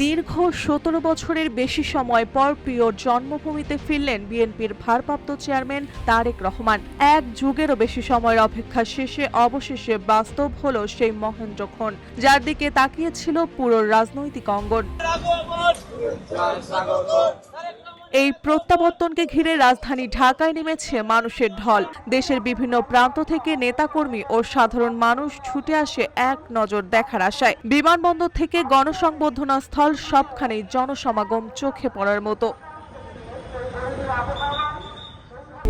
দীর্ঘ ১৭ বছরের বেশি সময় পর প্রিয় জন্মভূমিতে ফিরলেন বিএনপির ভারপ্রাপ্ত চেয়ারম্যান তারেক রহমান। এক যুগেরও বেশি সময়ের অপেক্ষা শেষে অবশেষে বাস্তব হলো সেই মহেন্দ্রক্ষণ, যার দিকে তাকিয়েছিল পুরো রাজনৈতিক অঙ্গন। এই প্রত্যাবর্তনকে ঘিরে রাজধানী ঢাকায় নেমেছে মানুষের ঢল। দেশের বিভিন্ন প্রান্ত থেকে নেতাকর্মী ও সাধারণ মানুষ ছুটে আসে এক নজর দেখার আশায়। বিমানবন্দর থেকে গণসংবর্ধনা স্থল সবখানেই জনসমাগম চোখে পড়ার মতো।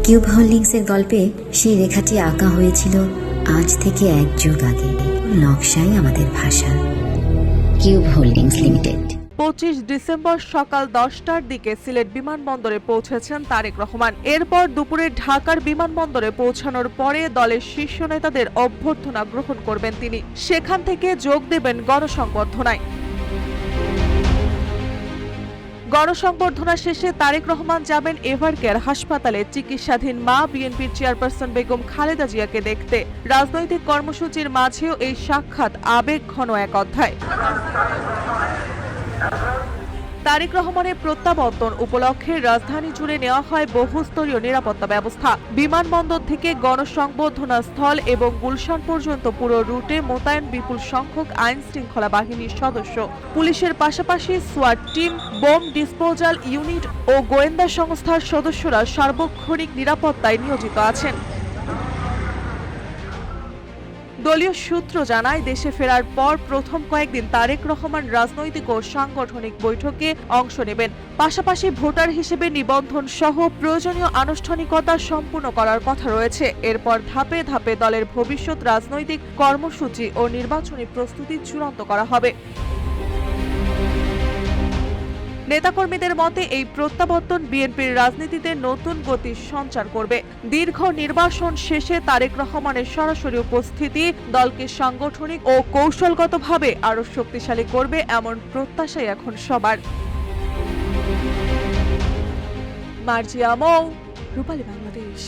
কিউব হোল্ডিংসের গল্পে সেই রেখাটি আঁকা হয়েছিল আজ থেকে এক যুগ আগে। নকশাই আমাদের ভাষা। Cube holdings limited. ২৫ ডিসেম্বর সকাল ১০টার দিকে সিলেট বিমানবন্দরে পৌঁছেছেন তারেক রহমান। এরপর দুপুরে ঢাকার বিমানবন্দরে পৌঁছানোর পরে দলের শীর্ষ নেতাদের অভ্যর্থনা গ্রহণ করবেন তিনি। সেখান থেকে যোগ দেবেন গণসংবর্ধনায়। গণসংবর্ধনা শেষে তারেক রহমান যাবেন এভারকেয়ার হাসপাতালে চিকিৎসাধীন মা বিএনপির চেয়ারপারসন বেগম খালেদা জিয়াকে দেখতে। রাজনৈতিক কর্মসূচির মাঝেও এই সাক্ষাৎ আবেগঘন এক অধ্যায়। তারেক রহমানের প্রত্যাবর্তন উপলক্ষে রাজধানী জুড়ে নেওয়া হয় বহুস্তরীয় নিরাপত্তা ব্যবস্থা। বিমানবন্দর থেকে গণসংবর্ধনা স্থল এবং গুলশান পর্যন্ত পুরো রুটে মোতায়েন বিপুল সংখ্যক আইন শৃঙ্খলা বাহিনীর সদস্য। পুলিশের পাশাপাশি সোয়াট টিম, বোম ডিসপোজাল ইউনিট ও গোয়েন্দা সংস্থার সদস্যরা সার্বক্ষণিক নিরাপত্তায় নিয়োজিত আছেন। দলীয় সূত্র জানায়, দেশে ফেরার পর প্রথম কয়েকদিন তারেক রহমান রাজনৈতিক ও সাংগঠনিক বৈঠকে অংশ নেবেন। পাশাপাশি ভোটার হিসেবে নিবন্ধন সহ প্রয়োজনীয় আনুষ্ঠানিকতা সম্পূর্ণ করার কথা রয়েছে। এরপর ধাপে ধাপে দলের ভবিষ্যৎ রাজনৈতিক কর্মসূচি ও নির্বাচনী প্রস্তুতি চূড়ান্ত করা হবে। নেতাকর্মীদের মতে এই প্রত্যাবর্তন বিএনপির রাজনীতিতে নতুন গতির সঞ্চার করবে। দীর্ঘ নির্বাসন শেষে তারেক রহমানের সরাসরি উপস্থিতি দলকে সাংগঠনিক ও কৌশলগতভাবে আরও শক্তিশালী করবে, এমন প্রত্যাশাই এখন সবার। মার্জিয়া মৌ, রূপালী বাংলাদেশ।